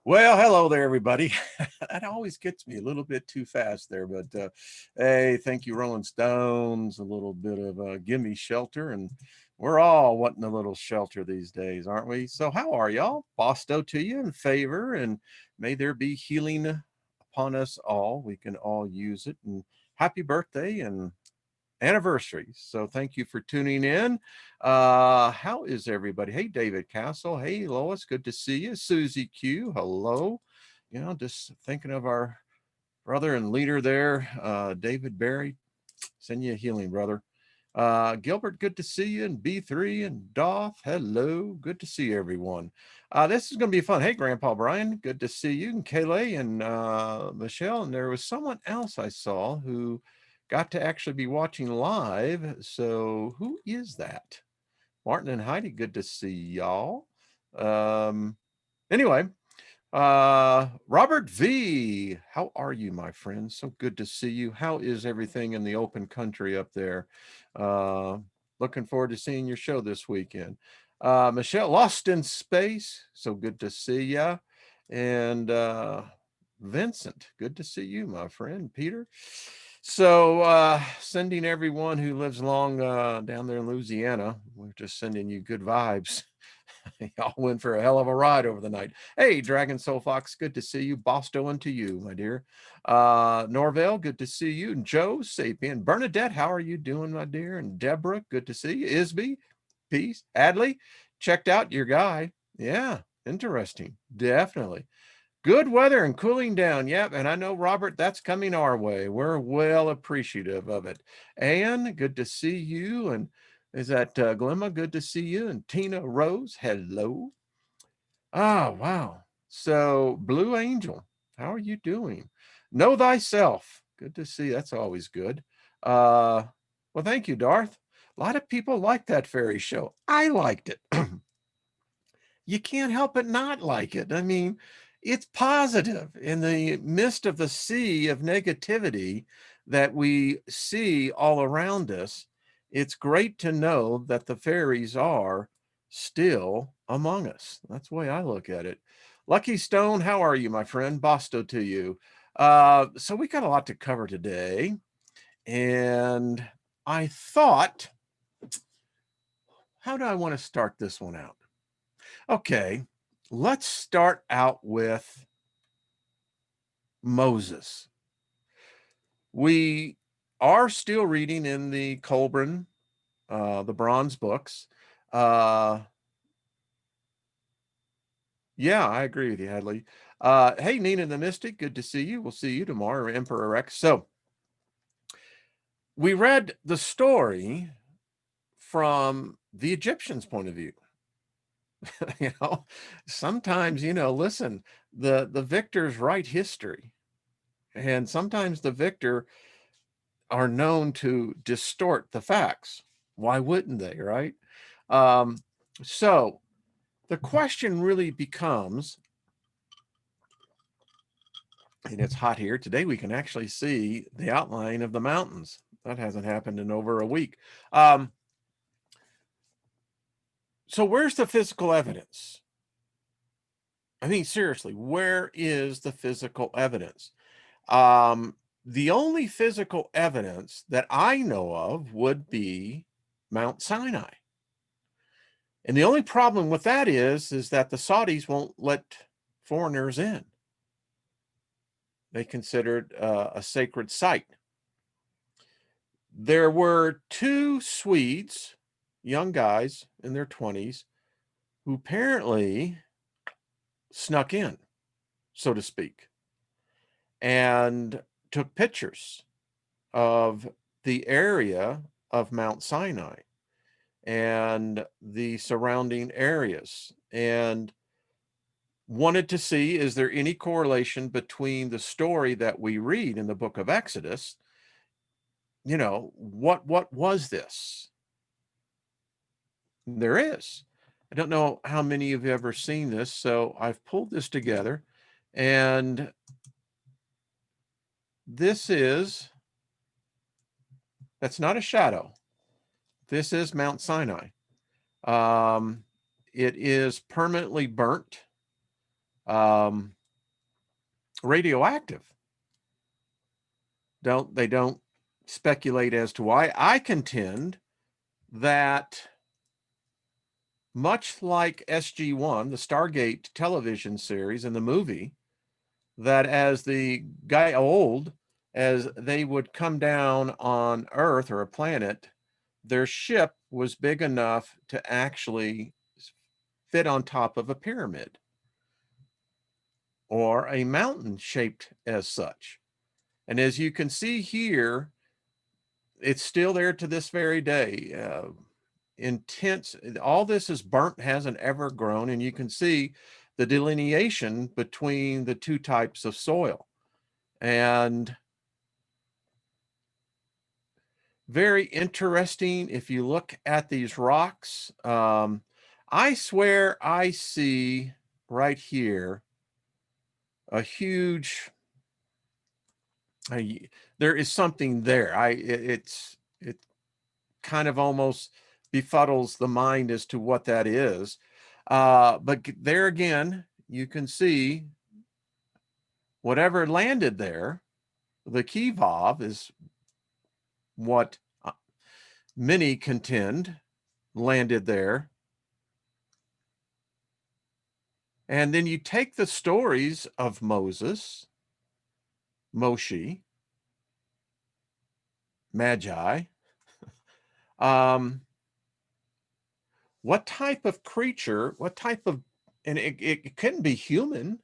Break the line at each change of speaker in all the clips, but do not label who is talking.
Well, hello there, everybody. That always gets me a little bit too fast there, but hey, thank you, Rolling Stones. A little bit of gimme shelter, and we're all wanting a little shelter these days, aren't we? So, how are y'all? Bosto to you in favor, and may there be healing upon us all. We can all use it, and happy birthday and anniversary. So thank you for tuning in. How is everybody? Hey, David Castle. Hey, Lois. Good to see you. Susie Q. Hello. Just thinking of our brother and leader there, David Barry. Send you a healing, brother. Gilbert, good to see you. And B3 and Doth, hello. Good to see everyone. This is going to be fun. Hey, Grandpa Brian, good to see you. And Kayleigh and Michelle. And there was someone else I saw who got to actually be watching live. So who is that? Martin and Heidi, good to see y'all. Anyway, Robert V, how are you, my friend? So good to see you. How is everything in the open country up there? Looking forward to seeing your show this weekend. Michelle, Lost in Space, so good to see ya. And Vincent, good to see you, my friend. Peter. So sending everyone who lives along down there in Louisiana, we're just sending you good vibes. Y'all went for a hell of a ride over the night. Hey, Dragon Soul Fox, good to see you. Bosto and to you, my dear. Norvell, good to see you. And Joe, Sapien. Bernadette, how are you doing, my dear? And Deborah, good to see you. Isby, peace. Adley, checked out your guy. Yeah, interesting. Definitely. Good weather and cooling down. Yep. And I know, Robert, that's coming our way. We're well appreciative of it. Anne, good to see you. And is that Glemma? Good to see you. And Tina Rose, hello. Oh, wow. So, Blue Angel, how are you doing? Know thyself. Good to see you. That's always good. Well, thank you, Darth. A lot of people like that fairy show. I liked it. You can't help but not like it. I mean, it's positive in the midst of the sea of negativity that we see all around us. It's great to know that the fairies are still among us. That's the way I look at it. Lucky Stone, how are you, my friend? Bosto to you. So we got a lot to cover today. And I thought, how do I want to start this one out? Okay, let's start out with Moses. We are still reading in the Colburn, the Bronze books. Yeah, I agree with you, Hadley. Hey, Nina the Mystic, good to see you. We'll see you tomorrow, Emperor Rex. So we read the story from the Egyptians' point of view. Sometimes, listen, the victors write history. And sometimes the victor are known to distort the facts. Why wouldn't they, right? So the question really becomes, and it's hot here. Today we can actually see the outline of the mountains. That hasn't happened in over a week. So where's the physical evidence? I mean, seriously, where is the physical evidence? The only physical evidence that I know of would be Mount Sinai. And the only problem with that is that the Saudis won't let foreigners in. They consider it a sacred site. There were two Swedes, young guys in their 20s, who apparently snuck in, so to speak, and took pictures of the area of Mount Sinai and the surrounding areas, and wanted to see, is there any correlation between the story that we read in the book of Exodus? What was this? There is. I don't know how many of you have ever seen this, so I've pulled this together, and that's not a shadow. This is Mount Sinai. It is permanently burnt. radioactive. They don't speculate as to why. I contend that much like SG-1, the Stargate television series and the movie, that as the guy old, as they would come down on Earth or a planet, their ship was big enough to actually fit on top of a pyramid or a mountain shaped as such. And as you can see here, it's still there to this very day. Intense, all this is burnt, hasn't ever grown, and you can see the delineation between the two types of soil. And very interesting if you look at these rocks. I swear I see right here a huge, there is something there. It kind of almost befuddles the mind as to what that is. But there again, you can see whatever landed there, the Kivov is what many contend landed there. And then you take the stories of Moses, Moshe, Magi. What type of creature, what type of, and it couldn't be human,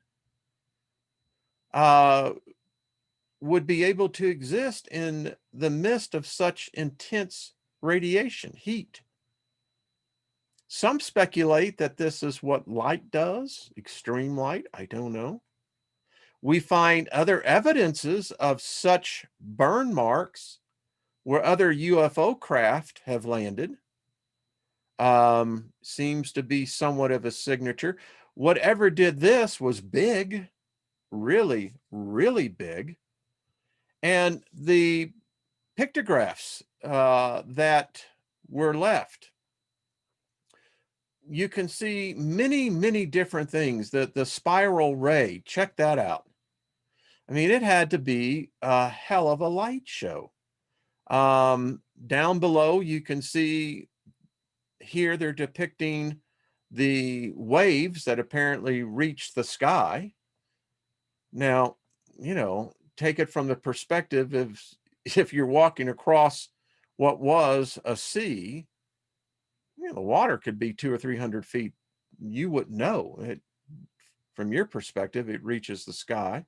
would be able to exist in the midst of such intense radiation, heat. Some speculate that this is what light does, extreme light, I don't know. We find other evidences of such burn marks where other UFO craft have landed. Seems to be somewhat of a signature. Whatever did this was big, really, really big. And the pictographs that were left, you can see many, many different things. The spiral ray, check that out. I mean, it had to be a hell of a light show. Down below, you can see here they're depicting the waves that apparently reached the sky. Now, you know, take it from the perspective of if you're walking across what was a sea, you know, the water could be 200 or 300 feet. You wouldn't know it. From your perspective, it reaches the sky.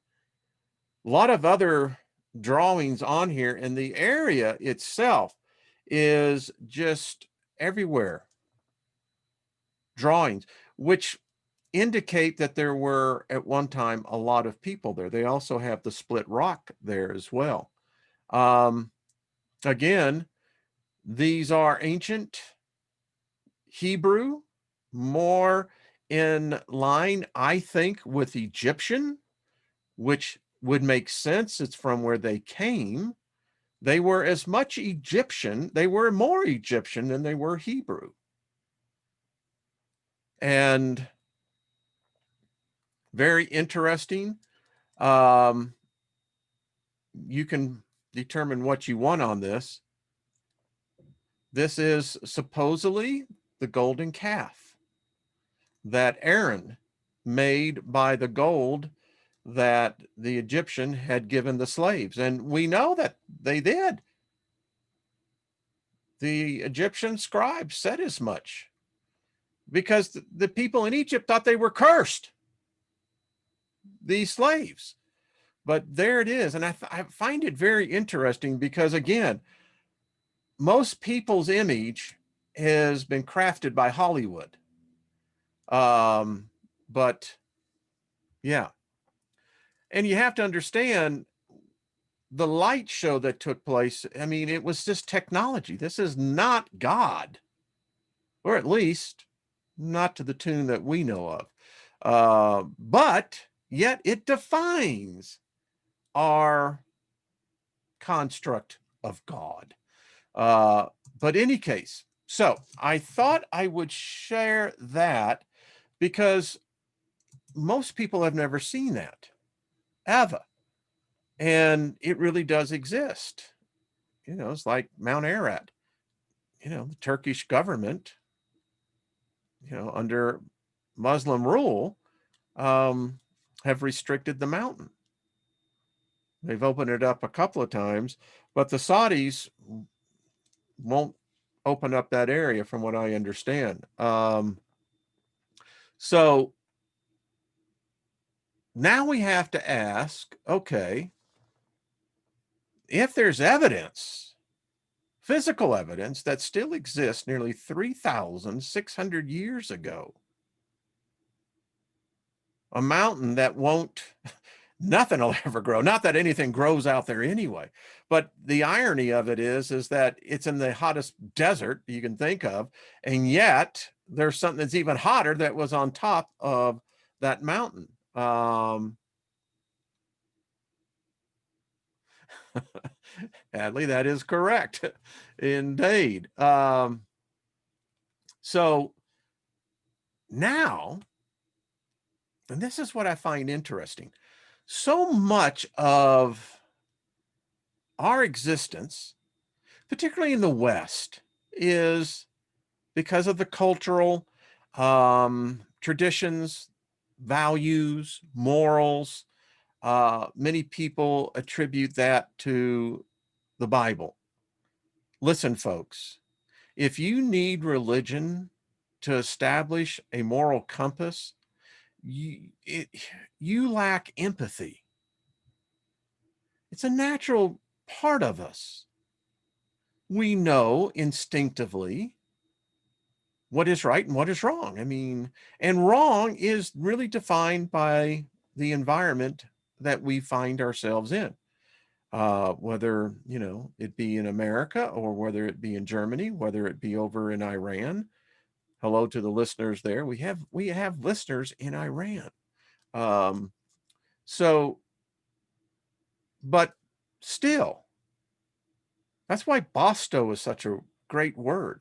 A lot of other drawings on here, and the area itself is just everywhere. Drawings, which indicate that there were at one time a lot of people there. They also have the split rock there as well. Again, these are ancient Hebrew, more in line, I think, with Egyptian, which would make sense. It's from where they came. They were as much Egyptian, they were more Egyptian than they were Hebrew. And very interesting. You can determine what you want on this. This is supposedly the golden calf that Aaron made by the gold that the Egyptian had given the slaves. And we know that they did. The Egyptian scribes said as much because the people in Egypt thought they were cursed, these slaves. But there it is. And I find it very interesting because, again, most people's image has been crafted by Hollywood. But yeah. And you have to understand the light show that took place. I mean, it was just technology. This is not God, or at least not to the tune that we know of. But yet it defines our construct of God. But in any case, so I thought I would share that because most people have never seen that. ever. And it really does exist. You know, it's like Mount Ararat. You know, the Turkish government, you know, under Muslim rule, have restricted the mountain. They've opened it up a couple of times, but the Saudis won't open up that area from what I understand. So now we have to ask, okay, if there's evidence, physical evidence that still exists nearly 3,600 years ago, a mountain that won't, nothing will ever grow. Not that anything grows out there anyway, but the irony of it is that it's in the hottest desert you can think of, and yet there's something that's even hotter that was on top of that mountain. Hadley, that is correct. Indeed. So now, and this is what I find interesting, so much of our existence, particularly in the West, is because of the cultural traditions, values, morals. Many people attribute that to the Bible. Listen, folks, if you need religion to establish a moral compass, you lack empathy. It's a natural part of us. We know instinctively what is right and what is wrong. I mean, and wrong is really defined by the environment that we find ourselves in. Whether, you know, it be in America or whether it be in Germany, whether it be over in Iran. Hello to the listeners there. We have listeners in Iran. So, but still, that's why BOSTO is such a great word.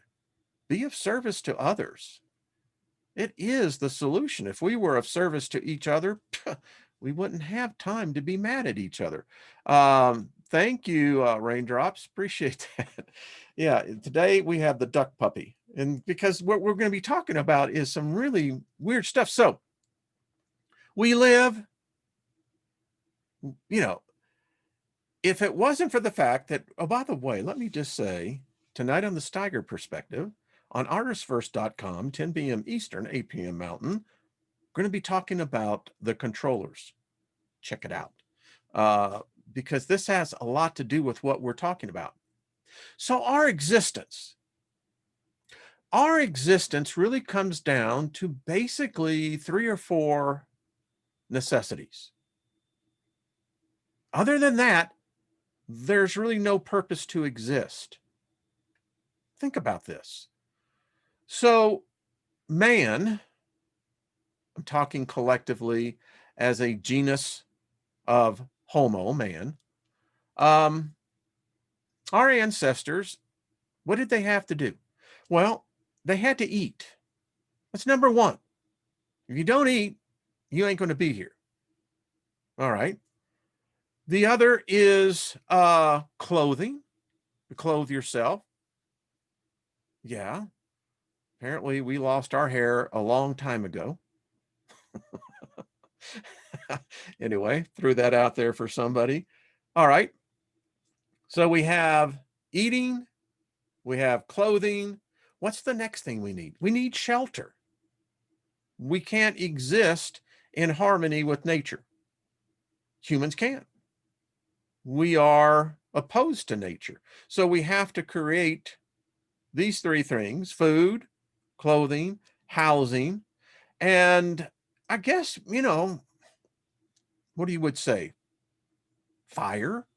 Be of service to others. It is the solution. If we were of service to each other, we wouldn't have time to be mad at each other. Thank you, Raindrops. Appreciate that. Yeah, today we have the duck puppy. And because what we're going to be talking about is some really weird stuff. So we live, you know, if it wasn't for the fact that, oh, by the way, let me just say, tonight on the Steiger Perspective, on artistverse.com, 10 p.m. Eastern, 8 p.m. Mountain, we're going to be talking about the controllers. Check it out. Because this has a lot to do with what we're talking about. So our existence really comes down to basically 3 or 4 necessities. Other than that, there's really no purpose to exist. Think about this. So man, I'm talking collectively as a genus of Homo, man, our ancestors, what did they have to do? Well, they had to eat. That's number one. If you don't eat, you ain't going to be here. All right. The other is clothing. To clothe yourself. Yeah. Apparently, we lost our hair a long time ago. Anyway, threw that out there for somebody. All right. So we have eating, we have clothing. What's the next thing we need? We need shelter. We can't exist in harmony with nature. Humans can't. We are opposed to nature. So we have to create these 3 things: food, clothing, housing, and I guess, you know, what you would say? Fire.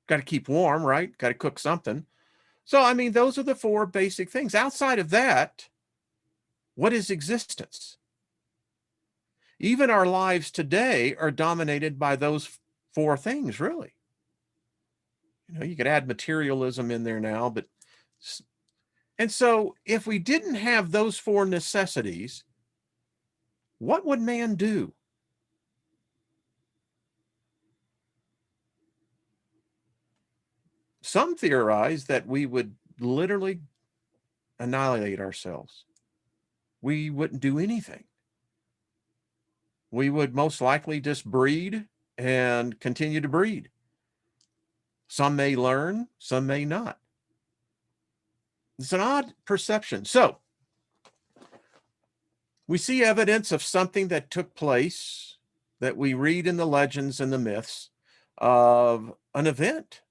Got to keep warm, right? Got to cook something. So, I mean, those are the 4 basic things. Outside of that, what is existence? Even our lives today are dominated by those 4 things, really. You know, you could add materialism in there now, but, and so if we didn't have those 4 necessities, what would man do? Some theorize that we would literally annihilate ourselves. We wouldn't do anything. We would most likely just breed and continue to breed. Some may learn, some may not. It's an odd perception. So we see evidence of something that took place that we read in the legends and the myths of an event.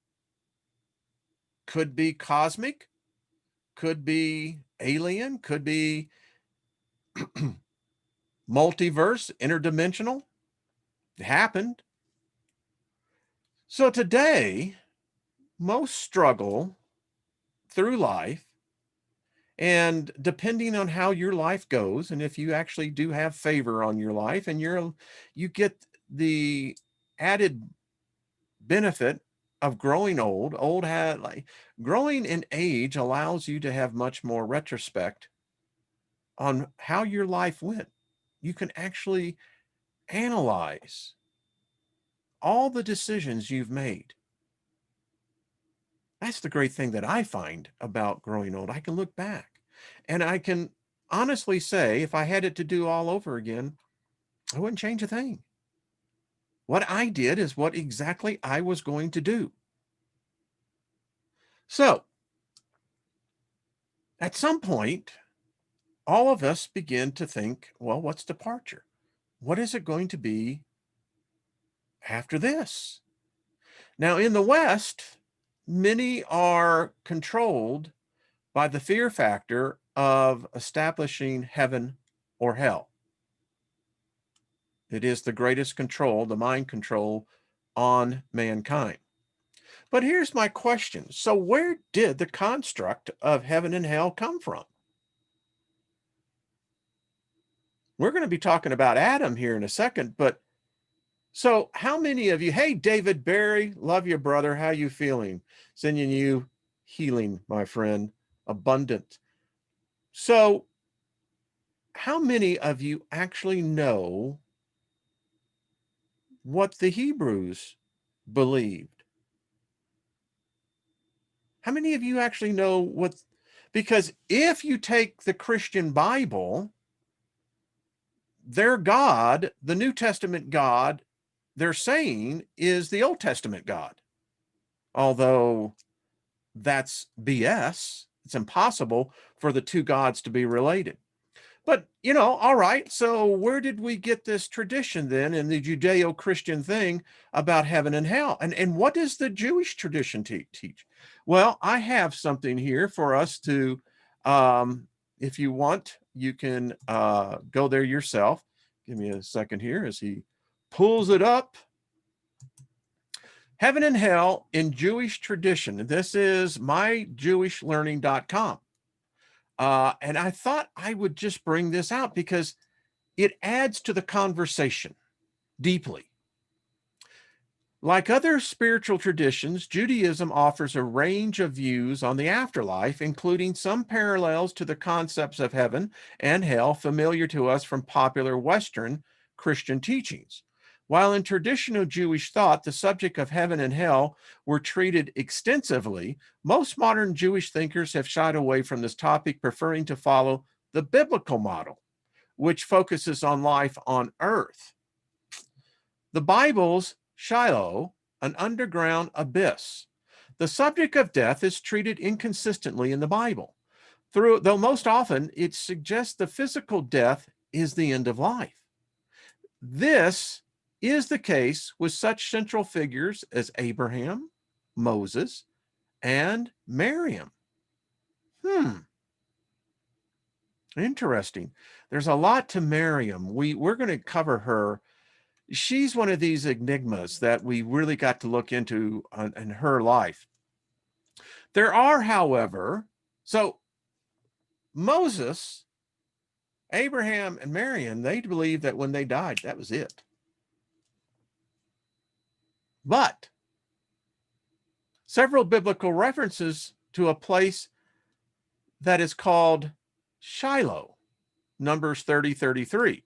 Could be cosmic, could be alien, could be multiverse, interdimensional. It happened. So today, most struggle through life, and depending on how your life goes, and if you actually do have favor on your life and you get the added benefit of growing old. Growing in age allows you to have much more retrospect on how your life went. You can actually analyze all the decisions you've made. That's the great thing that I find about growing old. I can look back and I can honestly say, if I had it to do all over again, I wouldn't change a thing. What I did is what exactly I was going to do. So at some point, all of us begin to think, well, what's departure? What is it going to be after this? Now, in the West, many are controlled by the fear factor of establishing heaven or hell. It is the greatest control, the mind control on mankind. But here's my question. So where did the construct of heaven and hell come from? We're going to be talking about Adam here in a second, but so how many of you, hey, David Barry, love you, brother. How you feeling? Sending you healing, my friend, abundant. So how many of you actually know what the Hebrews believed? How many of you actually know what, because if you take the Christian Bible, their God, the New Testament God, they're saying is the Old Testament God. Although that's BS. It's impossible for the two gods to be related. But, all right, so where did we get this tradition then in the Judeo-Christian thing about heaven and hell? And what does the Jewish tradition teach? Well, I have something here for us to, if you want, you can go there yourself. Give me a second here as he pulls it up. Heaven and Hell in Jewish Tradition. This is myjewishlearning.com. And I thought I would just bring this out because it adds to the conversation deeply. Like other spiritual traditions, Judaism offers a range of views on the afterlife, including some parallels to the concepts of heaven and hell familiar to us from popular Western Christian teachings. While in traditional Jewish thought, the subject of heaven and hell were treated extensively, most modern Jewish thinkers have shied away from this topic, preferring to follow the biblical model, which focuses on life on earth. The Bible's Shiloh, an underground abyss. The subject of death is treated inconsistently in the Bible, though most often it suggests the physical death is the end of life. This is the case with such central figures as Abraham, Moses, and Miriam. Interesting. There's a lot to Miriam. We're going to cover her. She's one of these enigmas that we really got to look into in her life. There are, however, so Moses, Abraham, and Miriam, they believed that when they died, that was it. But several biblical references to a place that is called Shiloh, Numbers 30:33.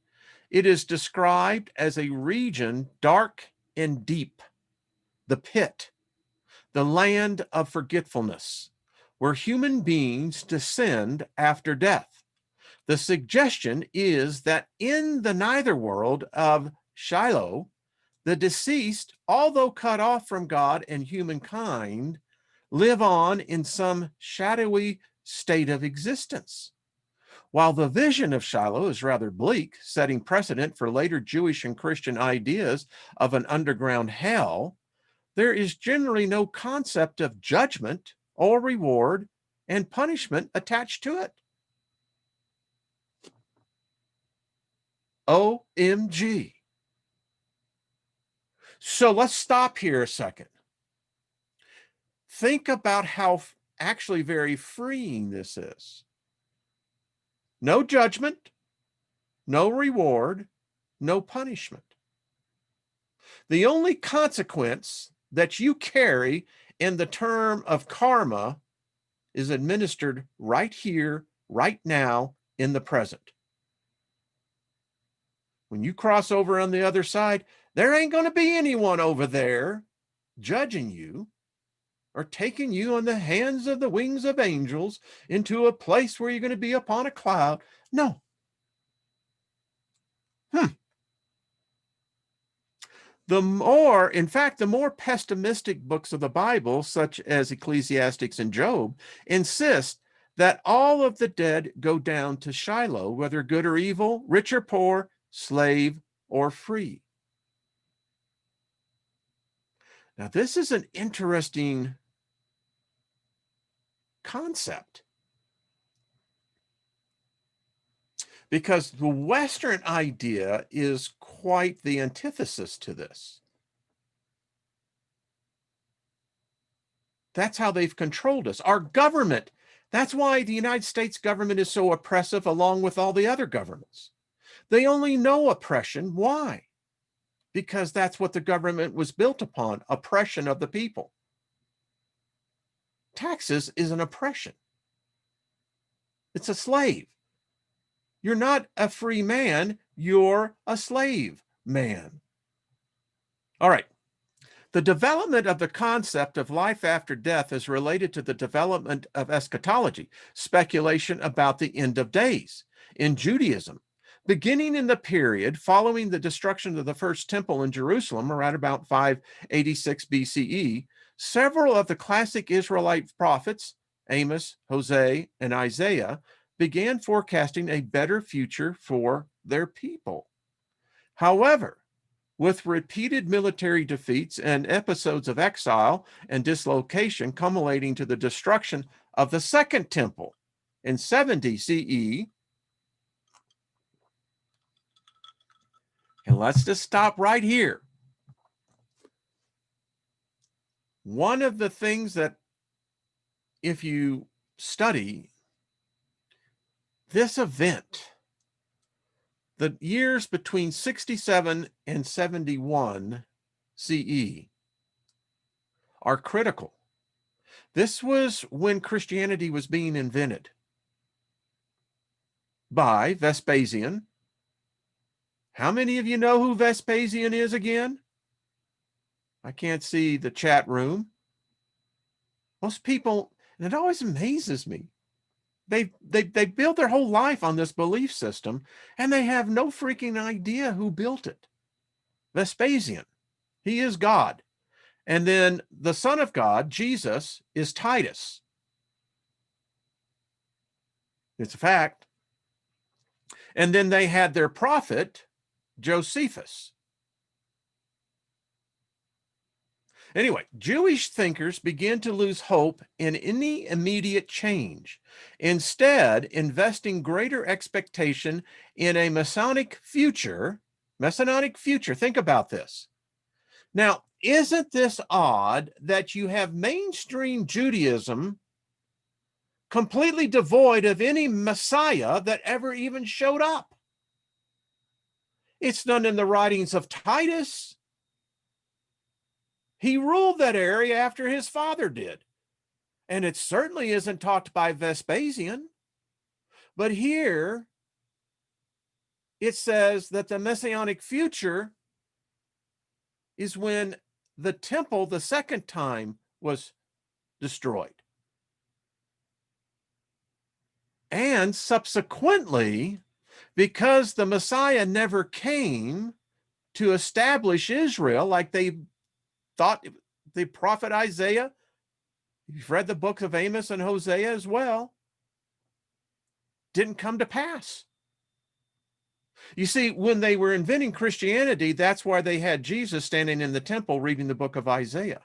It is described as a region dark and deep, the pit. the land of forgetfulness, where human beings descend after death. The suggestion is that in the neither world of Shiloh, the deceased, although cut off from God and humankind, live on in some shadowy state of existence. While the vision of Shiloh is rather bleak, setting precedent for later Jewish and Christian ideas of an underground hell, there is generally no concept of judgment or reward and punishment attached to it. OMG. So let's stop here a second. Think about how actually very freeing this is. No judgment, no reward, no punishment. The only consequence that you carry in the term of karma is administered right here, right now, in the present. When you cross over on the other side, there ain't going to be anyone over there judging you or taking you on the hands of the wings of angels into a place where you're going to be upon a cloud. No. The more pessimistic books of the Bible, such as Ecclesiastes and Job, insist that all of the dead go down to Shiloh, whether good or evil, rich or poor, slave or free. Now, this is an interesting concept, because the Western idea is quite the antithesis to this. That's how they've controlled us. Our government, that's why the United States government is so oppressive along with all the other governments. They only know oppression. Why? Because that's what the government was built upon, oppression of the people. Taxes is an oppression. It's a slave. You're not a free man, you're a slave man. All right. The development of the concept of life after death is related to the development of eschatology, speculation about the end of days, in Judaism. Beginning in the period following the destruction of the first temple in Jerusalem around about 586 BCE, several of the classic Israelite prophets, Amos, Hosea, and Isaiah, began forecasting a better future for their people. However, with repeated military defeats and episodes of exile and dislocation culminating to the destruction of the Second Temple in 70 CE, and let's just stop right here. One of the things that, if you study this event, the years between 67 and 71 CE are critical. This was when Christianity was being invented by Vespasian. How many of you know who Vespasian is again? I can't see the chat room. Most people, and it always amazes me, they built their whole life on this belief system, and they have no freaking idea who built it. Vespasian, he is God. And then the Son of God, Jesus, is Titus. It's a fact. And then they had their prophet, Josephus. Anyway, Jewish thinkers began to lose hope in any immediate change, instead investing greater expectation in a Messianic future. Think about this. Now, isn't this odd that you have mainstream Judaism completely devoid of any Messiah that ever even showed up? It's none in the writings of Titus. He ruled that area after his father did. And it certainly isn't taught by Vespasian. But here it says that the Messianic future is when the temple the second time was destroyed. And subsequently, because the Messiah never came to establish Israel like they thought, the prophet Isaiah, you've read the books of Amos and Hosea as well, didn't come to pass. You see, when they were inventing Christianity, that's why they had Jesus standing in the temple reading the book of Isaiah.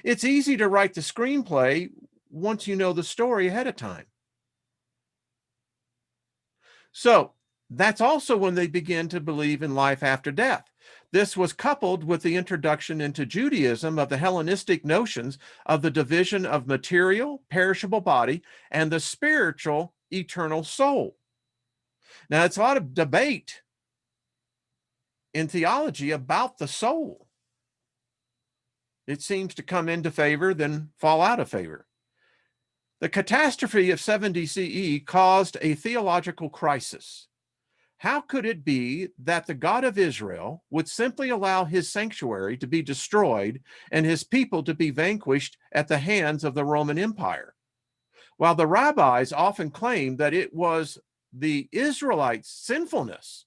It's easy to write the screenplay once you know the story ahead of time. So that's also when they began to believe in life after death. This was coupled with the introduction into Judaism of the Hellenistic notions of the division of material, perishable body, and the spiritual, eternal soul. Now, it's a lot of debate in theology about the soul. It seems to come into favor, then fall out of favor. The catastrophe of 70 CE caused a theological crisis. How could it be that the God of Israel would simply allow his sanctuary to be destroyed and his people to be vanquished at the hands of the Roman Empire? While the rabbis often claimed that it was the Israelites' sinfulness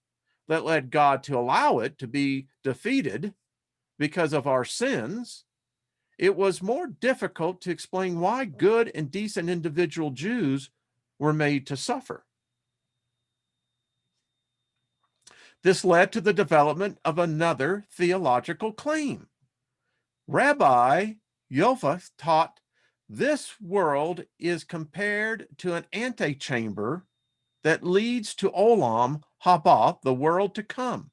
that led God to allow it to be defeated because of our sins, it was more difficult to explain why good and decent individual Jews were made to suffer. This led to the development of another theological claim. Rabbi Yofa taught this world is compared to an antechamber that leads to Olam Haba, the world to come.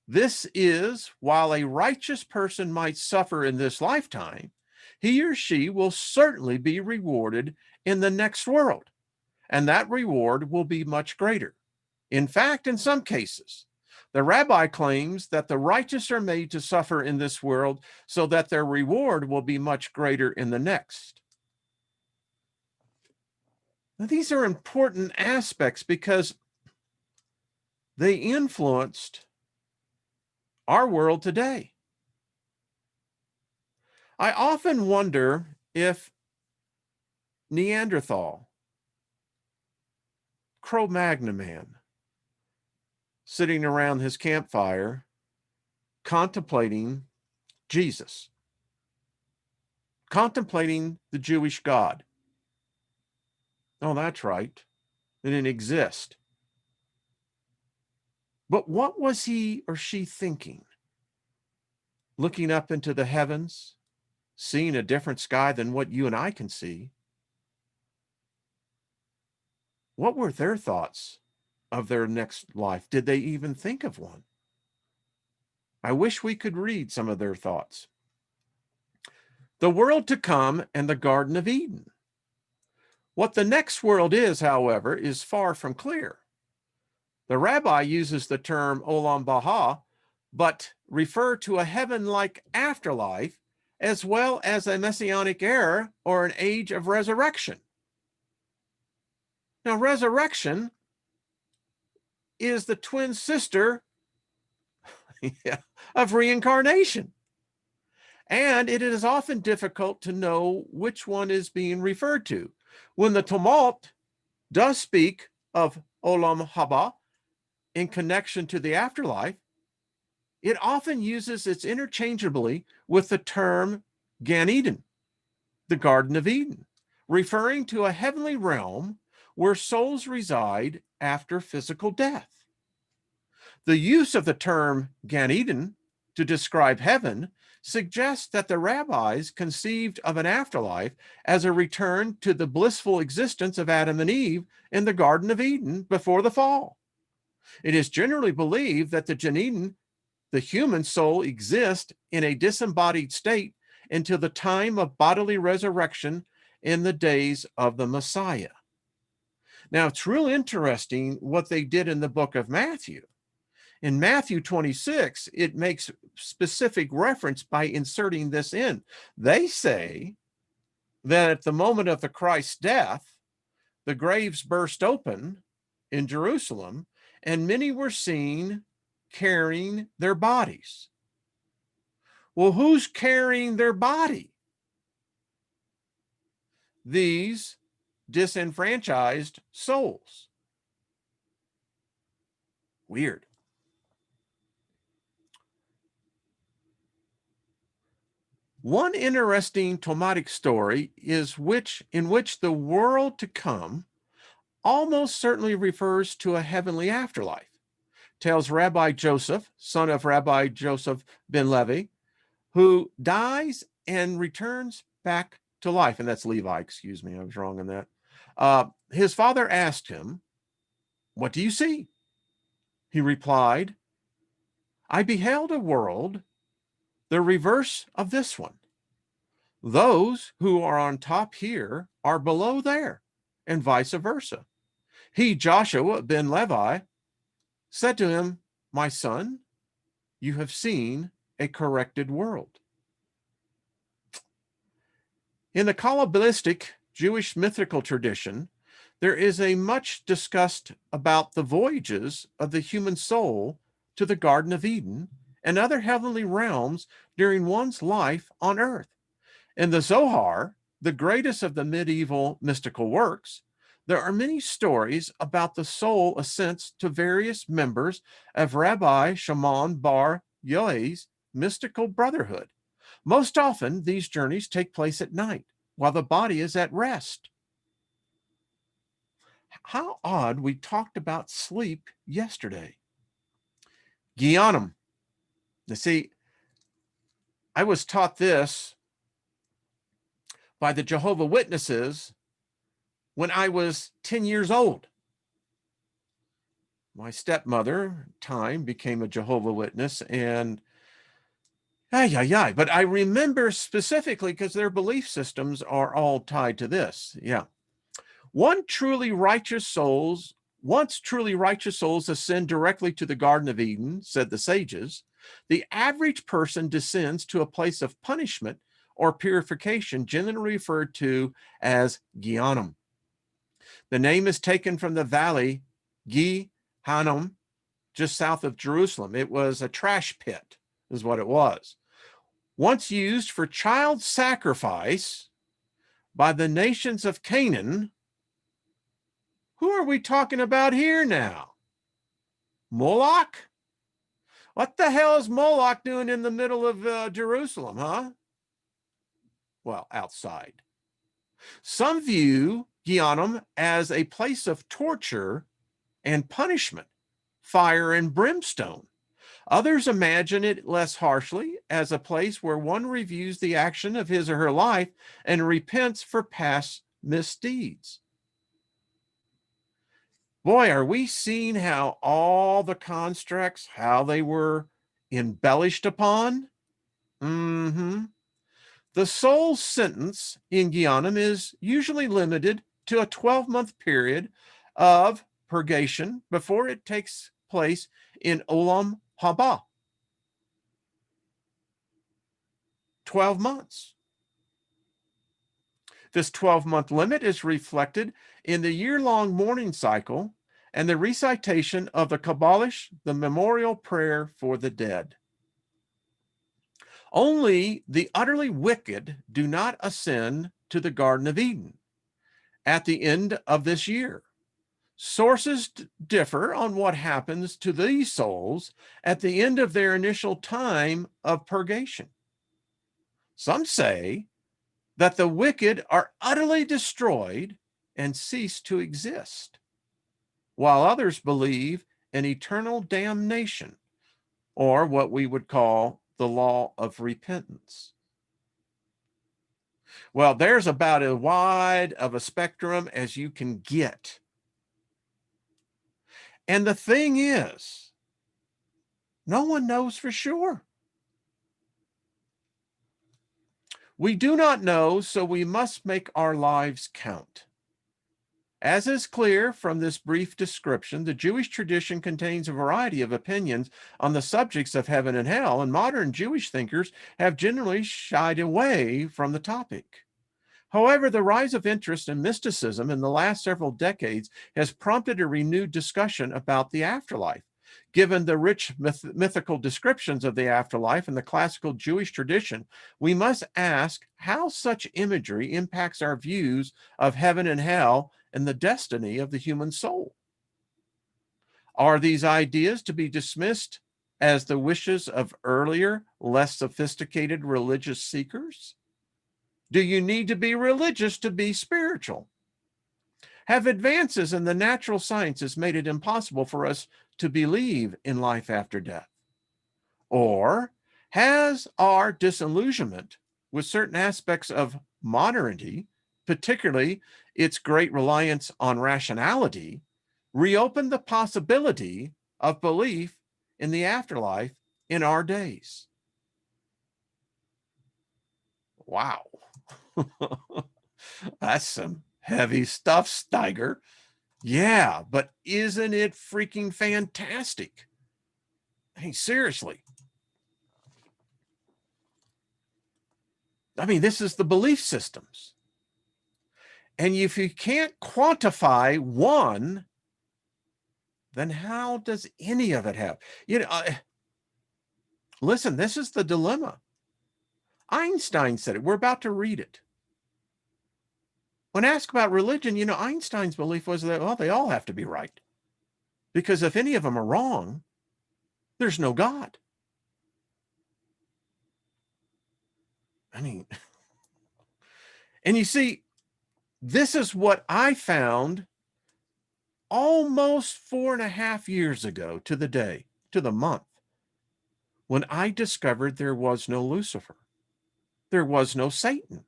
This is, while a righteous person might suffer in this lifetime, he or she will certainly be rewarded in the next world, and that reward will be much greater. In fact, in some cases, the rabbi claims that the righteous are made to suffer in this world so that their reward will be much greater in the next. Now, these are important aspects because they influenced our world today. I often wonder if Neanderthal, Cro-Magnon man, sitting around his campfire, contemplating Jesus, contemplating the Jewish God. Oh, that's right. They didn't exist. But what was he or she thinking? Looking up into the heavens, seeing a different sky than what you and I can see. What were their thoughts of their next life? Did they even think of one? I wish we could read some of their thoughts. The world to come and the Garden of Eden. What the next world is, however, is far from clear. The rabbi uses the term Olam Baha, but refer to a heaven-like afterlife as well as a messianic era or an age of resurrection. Now, resurrection is the twin sister of reincarnation. And it is often difficult to know which one is being referred to. When the Talmud does speak of Olam Haba in connection to the afterlife, it often uses it interchangeably with the term Gan Eden, the Garden of Eden, referring to a heavenly realm where souls reside after physical death. The use of the term Gan Eden to describe heaven suggests that the rabbis conceived of an afterlife as a return to the blissful existence of Adam and Eve in the Garden of Eden before the fall. It is generally believed that the Gan Eden, the human soul, exists in a disembodied state until the time of bodily resurrection in the days of the Messiah. Now, it's real interesting what they did in the book of Matthew. In Matthew 26, it makes specific reference by inserting this in. They say that at the moment of the Christ's death, the graves burst open in Jerusalem, and many were seen carrying their bodies. Well, who's carrying their body? These disenfranchised souls. Weird. One interesting Talmudic story is in which the world to come almost certainly refers to a heavenly afterlife. Tells Rabbi Joseph, son of Rabbi Joseph ben Levi, who dies and returns back to life. And that's Levi, excuse me, I was wrong on that. His father asked him, "What do you see?" He replied, "I beheld a world, the reverse of this one. Those who are on top here are below there, and vice versa." He, Joshua ben Levi, said to him, "My son, you have seen a corrected world." In the Kabbalistic Jewish mythical tradition, there is a much discussed about the voyages of the human soul to the Garden of Eden and other heavenly realms during one's life on earth. In the Zohar, the greatest of the medieval mystical works, there are many stories about the soul ascents to various members of Rabbi Shimon bar Yochai's mystical brotherhood. Most often, these journeys take place at night while the body is at rest. How odd, we talked about sleep yesterday. Gyanim. You see, I was taught this by the Jehovah's Witnesses when I was 10 years old. My stepmother, time, became a Jehovah's Witness, and but I remember specifically because their belief systems are all tied to this. Yeah. Once truly righteous souls ascend directly to the Garden of Eden, said the sages, the average person descends to a place of punishment or purification, generally referred to as Gyanim. The name is taken from the valley Gi Hanum, just south of Jerusalem. It was a trash pit, is what it was. Once used for child sacrifice by the nations of Canaan. Who are we talking about here now? Moloch? What the hell is Moloch doing in the middle of Jerusalem, huh? Well, outside. Some view Gyanim as a place of torture and punishment, fire and brimstone. Others imagine it less harshly as a place where one reviews the action of his or her life and repents for past misdeeds. Boy, are we seeing how all the constructs, how they were embellished upon? The soul sentence in Gyanim is usually limited to a 12-month period of purgation before it takes place in Olam Haba. 12 months. This 12-month limit is reflected in the year-long mourning cycle and the recitation of the Kabbalish, the memorial prayer for the dead. Only the utterly wicked do not ascend to the Garden of Eden at the end of this year. Sources differ on what happens to these souls at the end of their initial time of purgation. Some say that the wicked are utterly destroyed and cease to exist, while others believe in eternal damnation, or what we would call the law of repentance. Well, there's about as wide of a spectrum as you can get. And the thing is, no one knows for sure. We do not know, so we must make our lives count. As is clear from this brief description, the Jewish tradition contains a variety of opinions on the subjects of heaven and hell, and modern Jewish thinkers have generally shied away from the topic. However, the rise of interest in mysticism in the last several decades has prompted a renewed discussion about the afterlife. Given the rich mythical descriptions of the afterlife and the classical Jewish tradition, we must ask how such imagery impacts our views of heaven and hell and the destiny of the human soul. Are these ideas to be dismissed as the wishes of earlier, less sophisticated religious seekers? Do you need to be religious to be spiritual? Have advances in the natural sciences made it impossible for us to believe in life after death? Or has our disillusionment with certain aspects of modernity, particularly its great reliance on rationality, reopened the possibility of belief in the afterlife in our days? Wow. That's some heavy stuff, Steiger. Yeah, but isn't it freaking fantastic? Hey, seriously. I mean, this is the belief systems. And if you can't quantify one, then how does any of it have? Listen, this is the dilemma. Einstein said it. We're about to read it. When asked about religion, Einstein's belief was that, well, they all have to be right. Because if any of them are wrong, there's no God. I mean, and you see, this is what I found almost 4.5 years ago to the day, to the month, when I discovered there was no Lucifer. There was no Satan.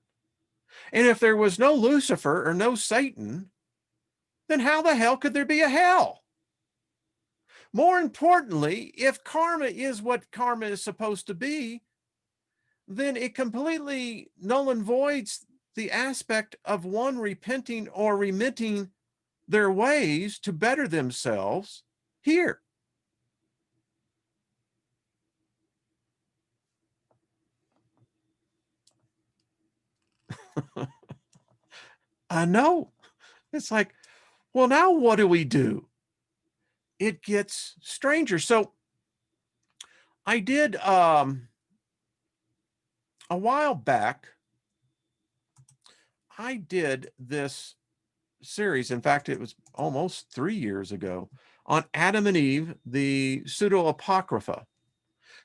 And if there was no Lucifer or no Satan, then how the hell could there be a hell? More importantly, if karma is what karma is supposed to be, then it completely null and voids the aspect of one repenting or remitting their ways to better themselves here. I know. It's like, well, now what do we do? It gets stranger. So I did a while back, I did this series. In fact, it was almost 3 years ago on Adam and Eve, the Pseudo-Apocrypha,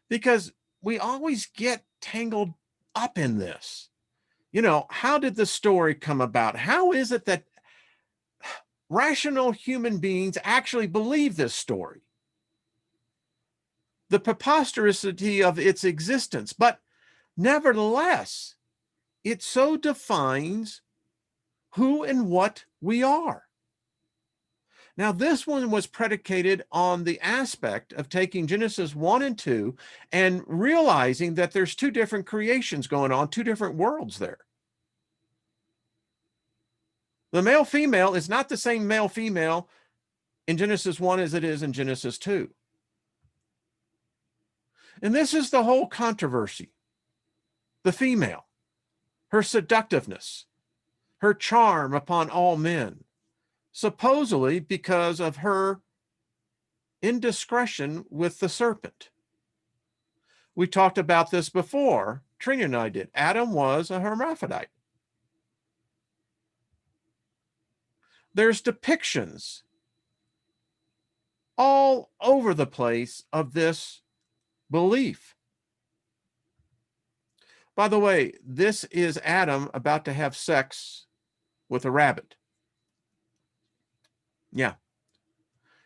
because we always get tangled up in this. How did the story come about? How is it that rational human beings actually believe this story? The preposterousity of its existence, but nevertheless, it so defines who and what we are. Now, this one was predicated on the aspect of taking Genesis 1 and 2 and realizing that there's two different creations going on, two different worlds there. The male-female is not the same male-female in Genesis 1 as it is in Genesis 2. And this is the whole controversy. The female, her seductiveness, her charm upon all men, supposedly because of her indiscretion with the serpent. We talked about this before. Trina and I did. Adam was a hermaphrodite. There's depictions all over the place of this belief. By the way, this is Adam about to have sex with a rabbit. Yeah.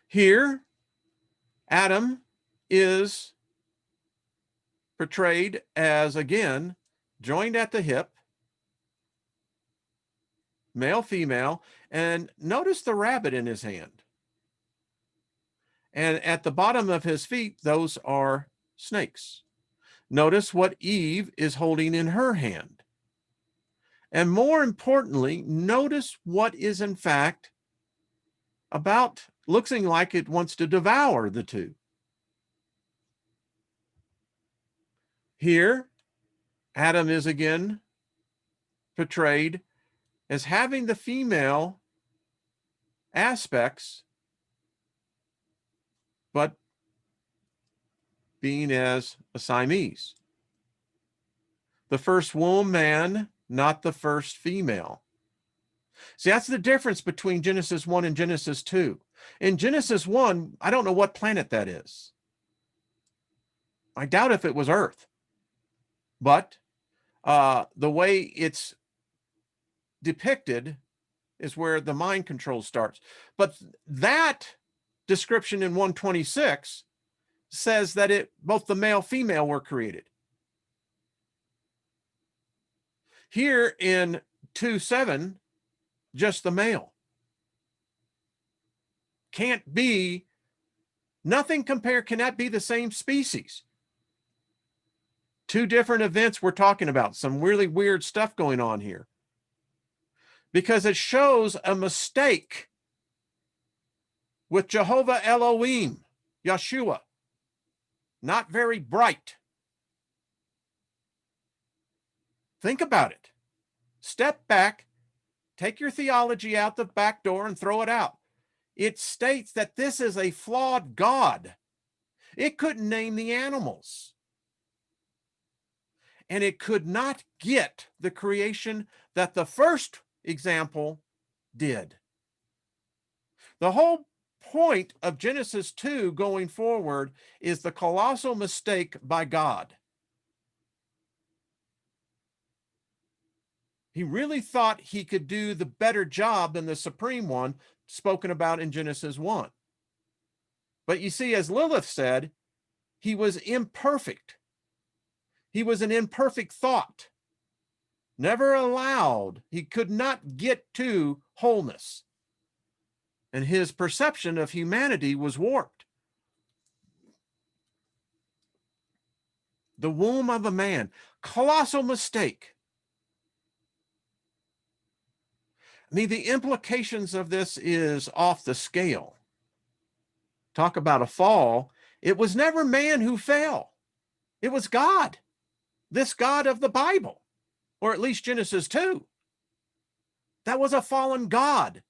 Here, Adam is portrayed as, again, joined at the hip, male, female, and notice the rabbit in his hand. And at the bottom of his feet, those are snakes. Notice what Eve is holding in her hand. And more importantly, notice what is in fact looking like it wants to devour the two. Here, Adam is again portrayed as having the female aspects, but being as a Siamese. The first womb man, not the first female. See, that's the difference between Genesis 1 and Genesis 2. In Genesis 1, I don't know what planet that is. I doubt if it was Earth. But the way it's depicted is where the mind control starts. But that description in 126 says that both the male female were created. Here in 2:7, just the male. Can't be, nothing cannot be the same species. Two different events we're talking about, some really weird stuff going on here. Because it shows a mistake with Jehovah Elohim, Yeshua. Not very bright. Think about it. Step back, take your theology out the back door and throw it out. It states that this is a flawed God. It couldn't name the animals. And it could not get the creation that the first example did. The whole point of Genesis 2 going forward is the colossal mistake by God. He really thought he could do the better job than the supreme one spoken about in Genesis 1. But you see, as Lilith said, he was imperfect. He was an imperfect thought. Never allowed. He could not get to wholeness. And his perception of humanity was warped. The womb of a man. Colossal mistake. I mean, the implications of this is off the scale. Talk about a fall. It was never man who fell. It was God. This God of the Bible, or at least Genesis 2. That was a fallen God.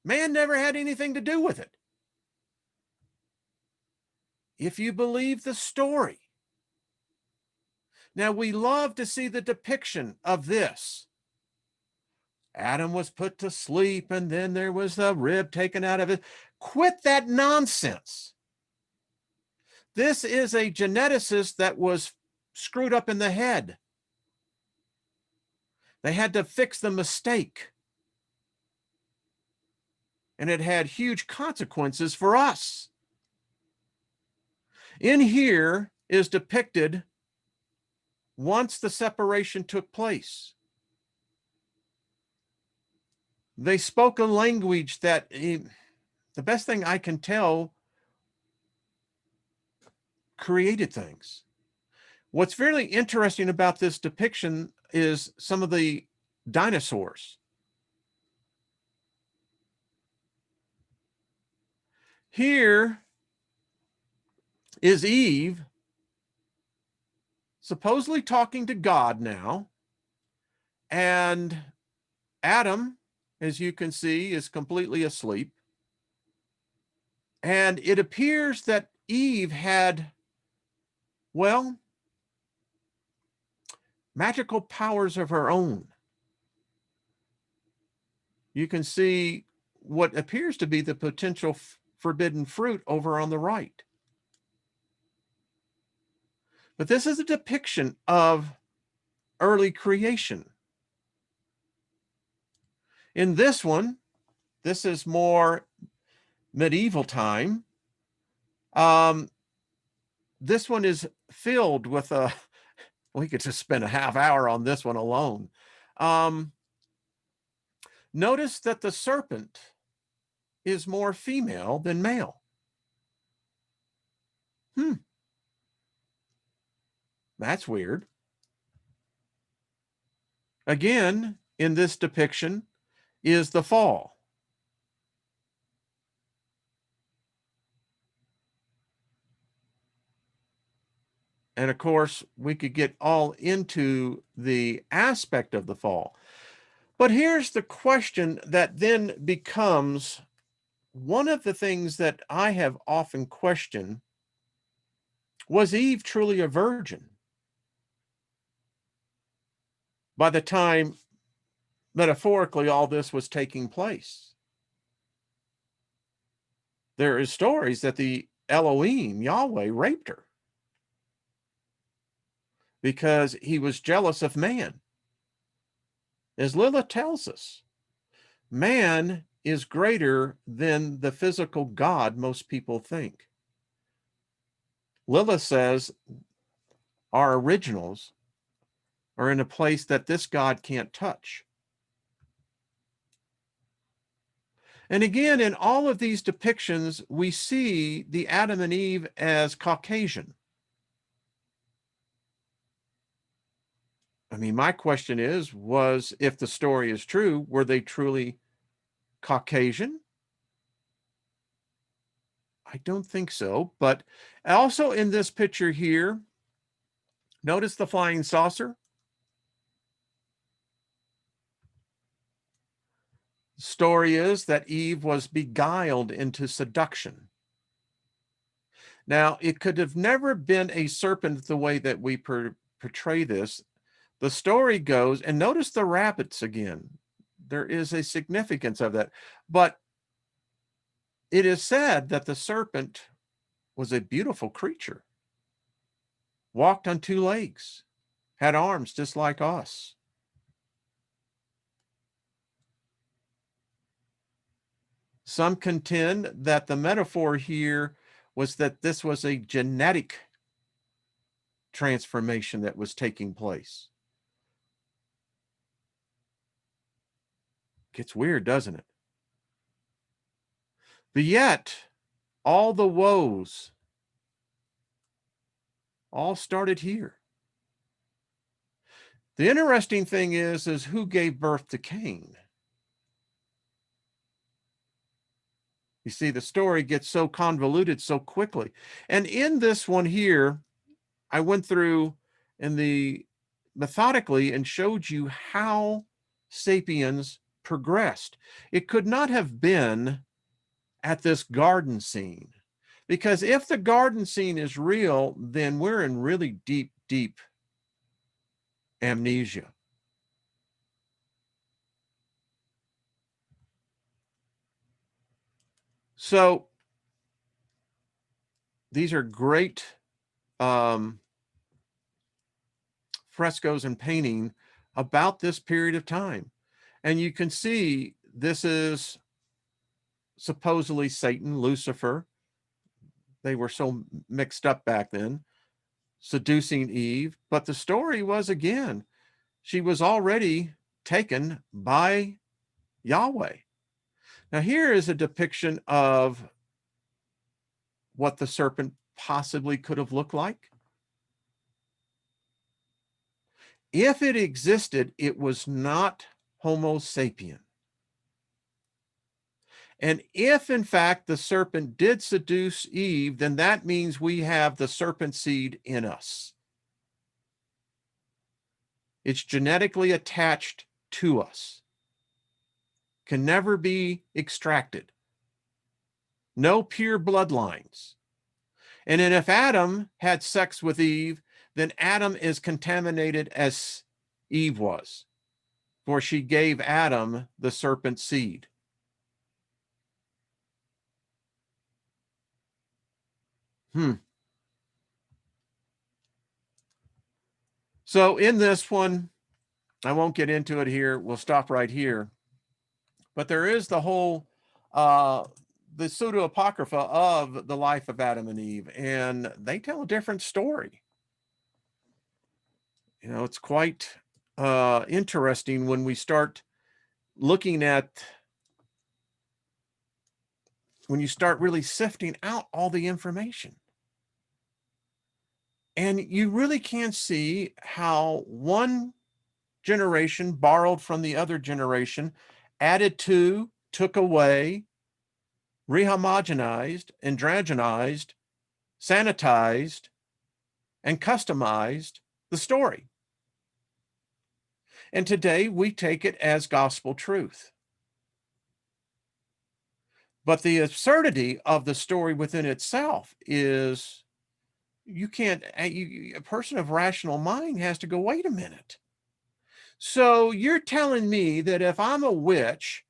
Man never had anything to do with it. If you believe the story. Now, we love to see the depiction of this. Adam was put to sleep, and then there was a rib taken out of it. Quit that nonsense. This is a geneticist that was screwed up in the head. They had to fix the mistake. And it had huge consequences for us. In here is depicted once the separation took place. They spoke a language that, the best thing I can tell, created things. What's really interesting about this depiction is some of the dinosaurs. Here is Eve supposedly talking to God now, and Adam, as you can see, is completely asleep. And it appears that Eve had, well, magical powers of her own. You can see what appears to be the potential forbidden fruit over on the right. But this is a depiction of early creation. In this one, this is more medieval time. This one is filled with we could just spend a half hour on this one alone. Notice that the serpent is more female than male. That's weird. Again, in this depiction is the fall. And of course, we could get all into the aspect of the fall. But here's the question that then becomes one of the things that I have often questioned Was Eve truly a virgin by the time, metaphorically, all this was taking place? There is stories that the Elohim, Yahweh, raped her because he was jealous of man. As Lilith tells us, man is greater than the physical God most people think. Lilith says our originals are in a place that this God can't touch. And again, in all of these depictions, we see the Adam and Eve as Caucasian. I mean, my question is, if the story is true, were they truly Caucasian? I don't think so. But also in this picture here, notice the flying saucer. The story is that Eve was beguiled into seduction. Now, it could have never been a serpent the way that we portray this. The story goes, and notice the rabbits again. There is a significance of that. But it is said that the serpent was a beautiful creature, walked on two legs, had arms just like us. Some contend that the metaphor here was that this was a genetic transformation that was taking place. Gets weird, doesn't it? But yet, all the woes all started here. The interesting thing is who gave birth to Cain? You see, the story gets so convoluted so quickly. And in this one here, I went through methodically and showed you how sapiens progressed. It could not have been at this garden scene, because if the garden scene is real, then we're in really deep, deep amnesia. So these are great frescoes and painting about this period of time. And you can see this is supposedly Satan, Lucifer. They were so mixed up back then, seducing Eve. But the story was, again, she was already taken by Yahweh. Now, here is a depiction of what the serpent possibly could have looked like. If it existed, it was not Homo sapien. And if, in fact, the serpent did seduce Eve, then that means we have the serpent seed in us. It's genetically attached to us, can never be extracted. No pure bloodlines. And then if Adam had sex with Eve, then Adam is contaminated as Eve was, for she gave Adam the serpent seed. So in this one, I won't get into it here. We'll stop right here. But there is the whole, the Pseudo-Apocrypha of the life of Adam and Eve, and they tell a different story. You know, it's quite interesting when we start looking at, when you start really sifting out all the information. And you really can't see how one generation borrowed from the other generation, added to, took away, rehomogenized, androgenized, sanitized, and customized the story. And today we take it as gospel truth. But the absurdity of the story within itself is You can't, a person of rational mind has to go, wait a minute. So you're telling me that if I'm a witch,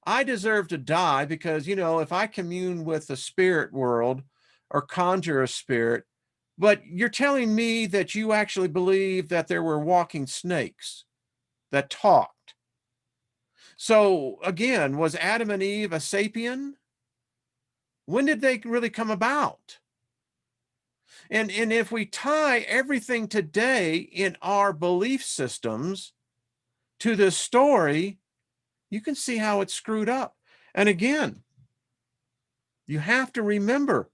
I deserve to die because, if I commune with the spirit world or conjure a spirit, but you're telling me that you actually believe that there were walking snakes that talked. So again, was Adam and Eve a sapien? When did they really come about? And if we tie everything today in our belief systems to this story, you can see how it's screwed up. And again, you have to remember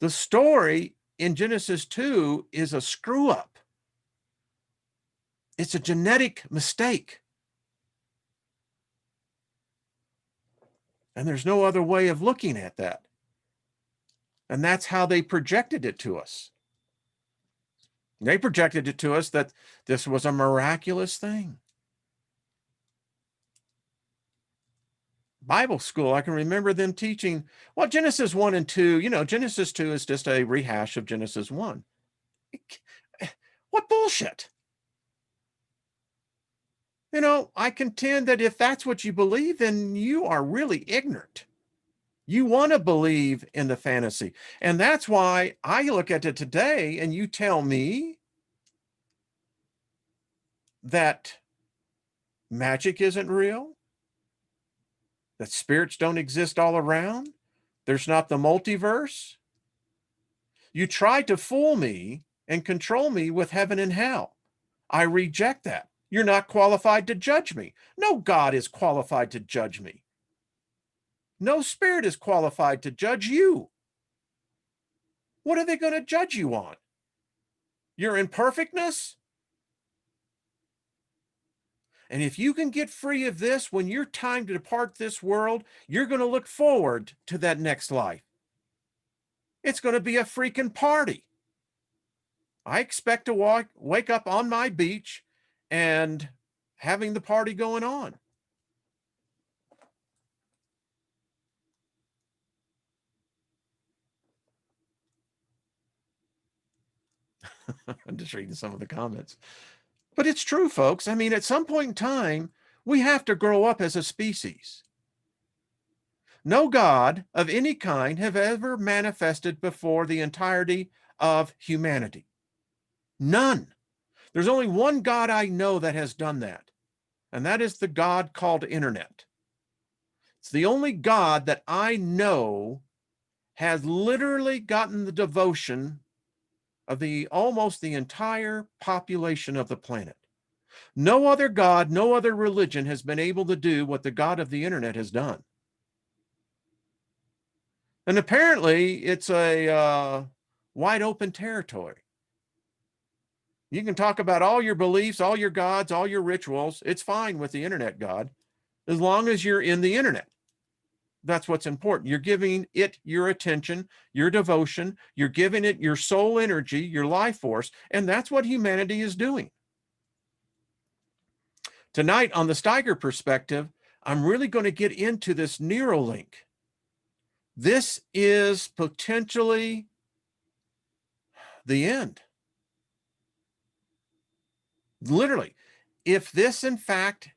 the story in Genesis 2 is a screw up. It's a genetic mistake. And there's no other way of looking at that. And that's how they projected it to us. They projected it to us that this was a miraculous thing. Bible school, I can remember them teaching, well, Genesis 1 and 2, Genesis 2 is just a rehash of Genesis 1. What bullshit? I contend that if that's what you believe, then you are really ignorant. You want to believe in the fantasy. And that's why I look at it today and you tell me that magic isn't real, that spirits don't exist all around, there's not the multiverse. You try to fool me and control me with heaven and hell. I reject that. You're not qualified to judge me. No God is qualified to judge me. No spirit is qualified to judge you. What are they going to judge you on? Your imperfectness? And if you can get free of this when your time to depart this world, you're going to look forward to that next life. It's going to be a freaking party. I expect to wake up on my beach and having the party going on. I'm just reading some of the comments. But it's true, folks. I mean, at some point in time, we have to grow up as a species. No God of any kind have ever manifested before the entirety of humanity. None. There's only one God I know that has done that, and that is the God called Internet. It's the only God that I know has literally gotten the devotion of almost the entire population of the planet. No other God, no other religion has been able to do what the God of the Internet has done. And apparently it's a wide open territory. You can talk about all your beliefs, all your gods, all your rituals. It's fine with the Internet God, as long as you're in the Internet. That's what's important. You're giving it your attention, your devotion. You're giving it your soul energy, your life force. And that's what humanity is doing. Tonight on the Steiger Perspective, I'm really going to get into this Neuralink. This is potentially the end. Literally, if this in fact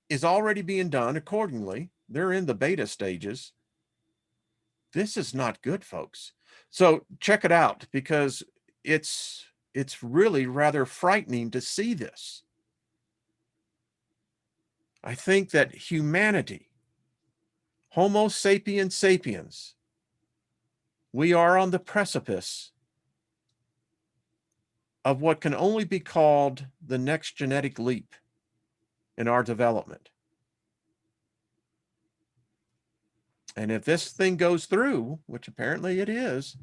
is already being done accordingly, they're in the beta stages. This is not good, folks. So check it out, because it's really rather frightening to see this. I think that humanity, Homo sapiens sapiens, we are on the precipice of what can only be called the next genetic leap in our development. And if this thing goes through, which apparently it is,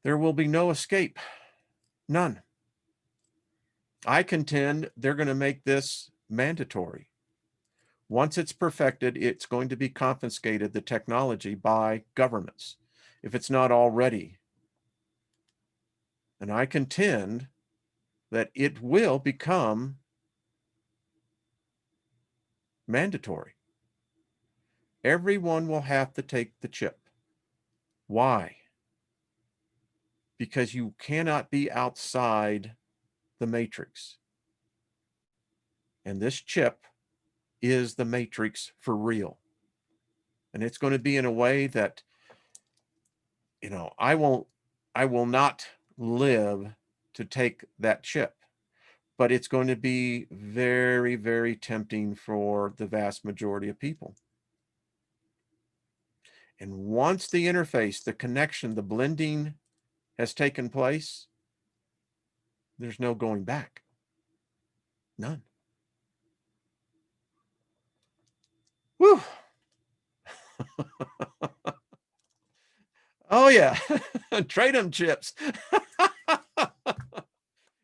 there will be no escape. None. I contend they're going to make this mandatory. Once it's perfected, it's going to be confiscated, the technology, by governments, if it's not already. And I contend that it will become mandatory. Everyone will have to take the chip. Why? because you cannot be outside the matrix. And this chip is the matrix for real. And it's going to be in a way that, I will not live to take that chip, but it's going to be very, very tempting for the vast majority of people. And once the interface, the connection, the blending has taken place, there's no going back. None. Woo. Oh yeah. Trade them chips.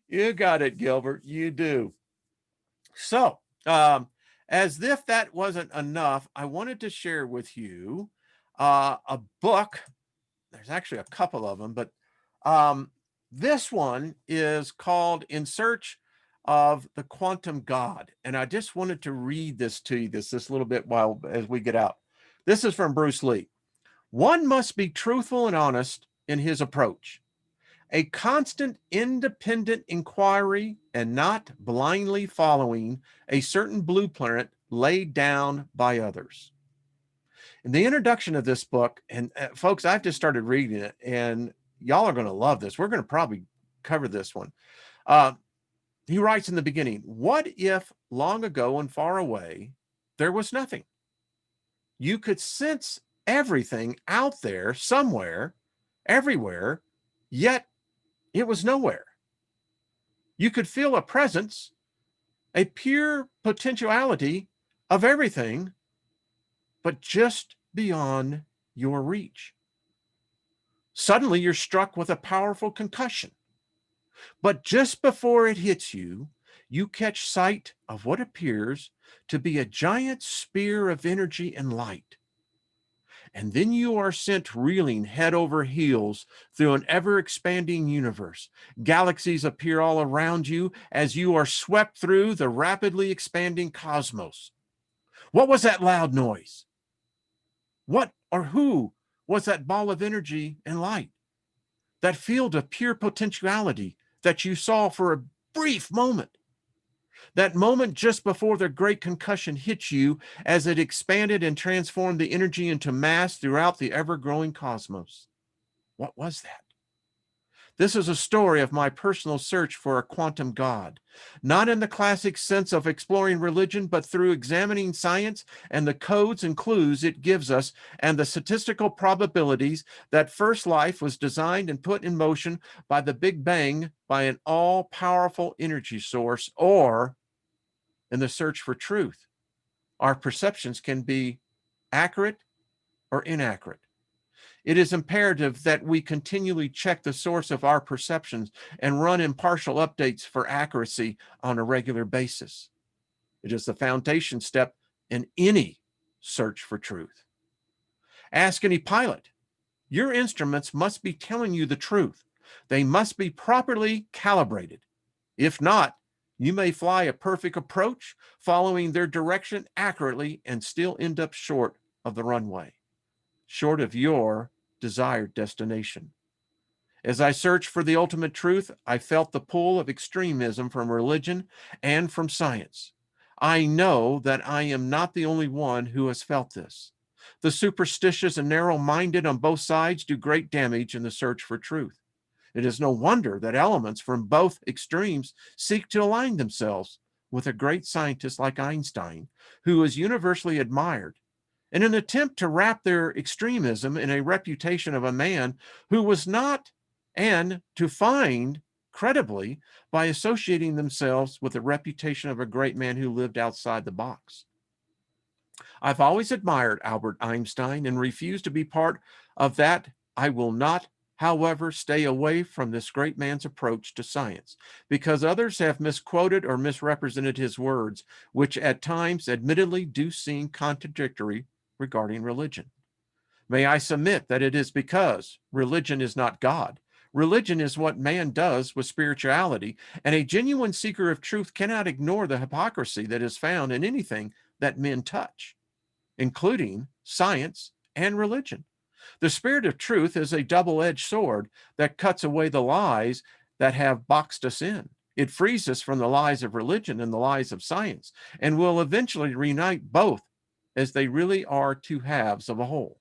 You got it, Gilbert. You do. So, as if that wasn't enough, I wanted to share with you a book. There's actually a couple of them, but this one is called In Search of the Quantum God. And I just wanted to read this to you this little bit while as we get out. This is from Bruce Lee. One must be truthful and honest in his approach. A constant independent inquiry and not blindly following a certain blueprint laid down by others. In the introduction of this book, and folks, I've just started reading it, and y'all are going to love this. We're going to probably cover this one. He writes in the beginning, what if long ago and far away, there was nothing? You could sense everything out there somewhere, everywhere, yet it was nowhere. You could feel a presence, a pure potentiality of everything, but just beyond your reach. Suddenly you're struck with a powerful concussion, but just before it hits you, you catch sight of what appears to be a giant spear of energy and light. And then you are sent reeling head over heels through an ever-expanding universe. Galaxies appear all around you as you are swept through the rapidly expanding cosmos. What was that loud noise? What or who was that ball of energy and light? That field of pure potentiality that you saw for a brief moment? That moment just before the great concussion hit you as it expanded and transformed the energy into mass throughout the ever-growing cosmos. What was that? This is a story of my personal search for a quantum God, not in the classic sense of exploring religion, but through examining science and the codes and clues it gives us and the statistical probabilities that first life was designed and put in motion by the Big Bang by an all-powerful energy source, or in the search for truth. Our perceptions can be accurate or inaccurate. It is imperative that we continually check the source of our perceptions and run impartial updates for accuracy on a regular basis. It is the foundation step in any search for truth. Ask any pilot. Your instruments must be telling you the truth. They must be properly calibrated. If not, you may fly a perfect approach, following their direction accurately, and still end up short of the runway, short of your desired destination. As I searched for the ultimate truth, I felt the pull of extremism from religion and from science. I know that I am not the only one who has felt this. The superstitious and narrow-minded on both sides do great damage in the search for truth. It is no wonder that elements from both extremes seek to align themselves with a great scientist like Einstein, who is universally admired, in an attempt to wrap their extremism in a reputation of a man who was not, and to find credibly by associating themselves with the reputation of a great man who lived outside the box. I've always admired Albert Einstein and refused to be part of that. I will not, however, stay away from this great man's approach to science, because others have misquoted or misrepresented his words, which at times admittedly do seem contradictory regarding religion. May I submit that it is because religion is not God. Religion is what man does with spirituality, and a genuine seeker of truth cannot ignore the hypocrisy that is found in anything that men touch, including science and religion. The spirit of truth is a double-edged sword that cuts away the lies that have boxed us in. It frees us from the lies of religion and the lies of science, and will eventually reunite both as they really are two halves of a whole.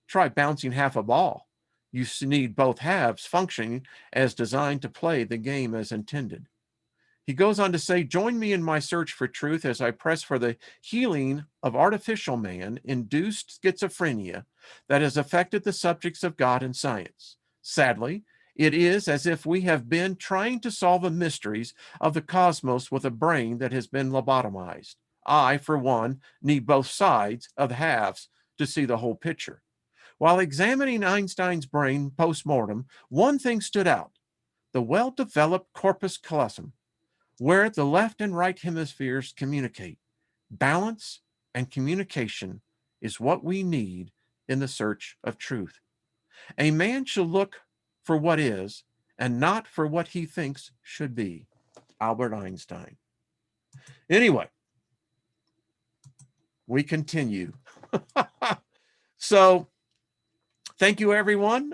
Try bouncing half a ball. You need both halves functioning as designed to play the game as intended. He goes on to say, join me in my search for truth as I press for the healing of artificial man-induced schizophrenia that has affected the subjects of God and science. Sadly, it is as if we have been trying to solve the mysteries of the cosmos with a brain that has been lobotomized. I, for one, need both sides of the halves to see the whole picture. While examining Einstein's brain post-mortem, one thing stood out: the well-developed corpus callosum, where the left and right hemispheres communicate. Balance and communication is what we need in the search of truth. A man should look for what is and not for what he thinks should be. Albert Einstein. Anyway, we continue. So thank you, everyone.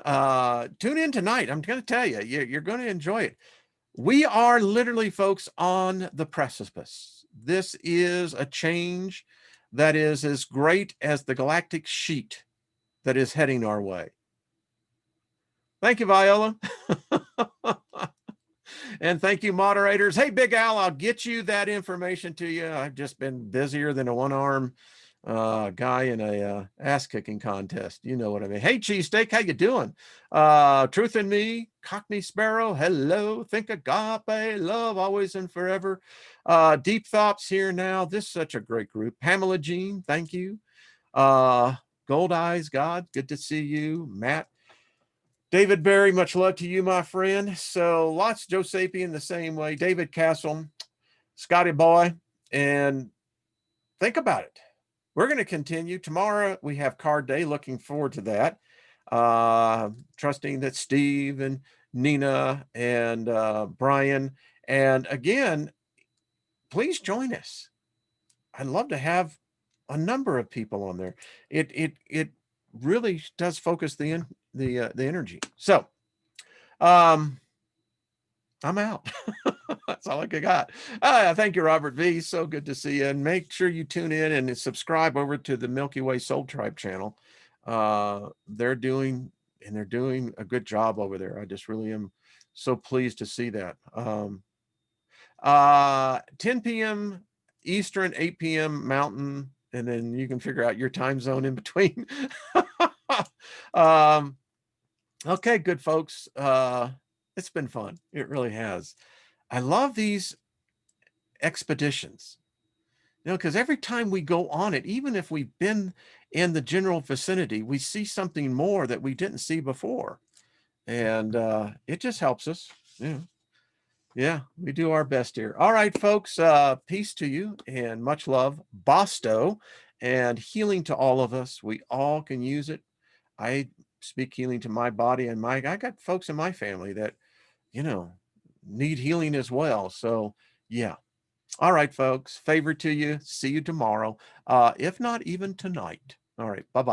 Tune in tonight. I'm going to tell you, you're going to enjoy it. We are literally, folks, on the precipice. This is a change that is as great as the galactic sheet that is heading our way. Thank you, Viola. And thank you, moderators. Hey, Big Al, I'll get you that information to you. I've just been busier than a one-arm guy in a ass-kicking contest. You know what I mean. Hey, Cheesesteak, how you doing? Truth in Me, Cockney Sparrow, hello. Think Agape, love always and forever. Deep Thoughts here now. This is such a great group. Pamela Jean, thank you. Gold Eyes God, good to see you. Matt, David Berry, much love to you, my friend. So lots, Joe Sapien the same way. David Castle, Scotty Boy, and think about it. We're going to continue. Tomorrow we have card day. Looking forward to that. Trusting that Steve and Nina and Brian, and again, please join us. I'd love to have a number of people on there. It really does focus the energy. So I'm out. That's all I got. Thank you, Robert V. So good to see you. And make sure you tune in and subscribe over to the Milky Way Soul Tribe channel. They're doing a good job over there. I just really am so pleased to see that. 10 p.m. Eastern, 8 p.m. Mountain, and then you can figure out your time zone in between. Okay, good folks. It's been fun. It really has. I love these expeditions, because every time we go on it, even if we've been in the general vicinity, we see something more that we didn't see before. And it just helps us. Yeah, we do our best here. All right, folks, peace to you and much love. BOSTO and healing to all of us. We all can use it. I speak healing to my body, and I got folks in my family that, need healing as well. So yeah. All right, folks, favor to you. See you tomorrow. If not even tonight. All right. Bye-bye.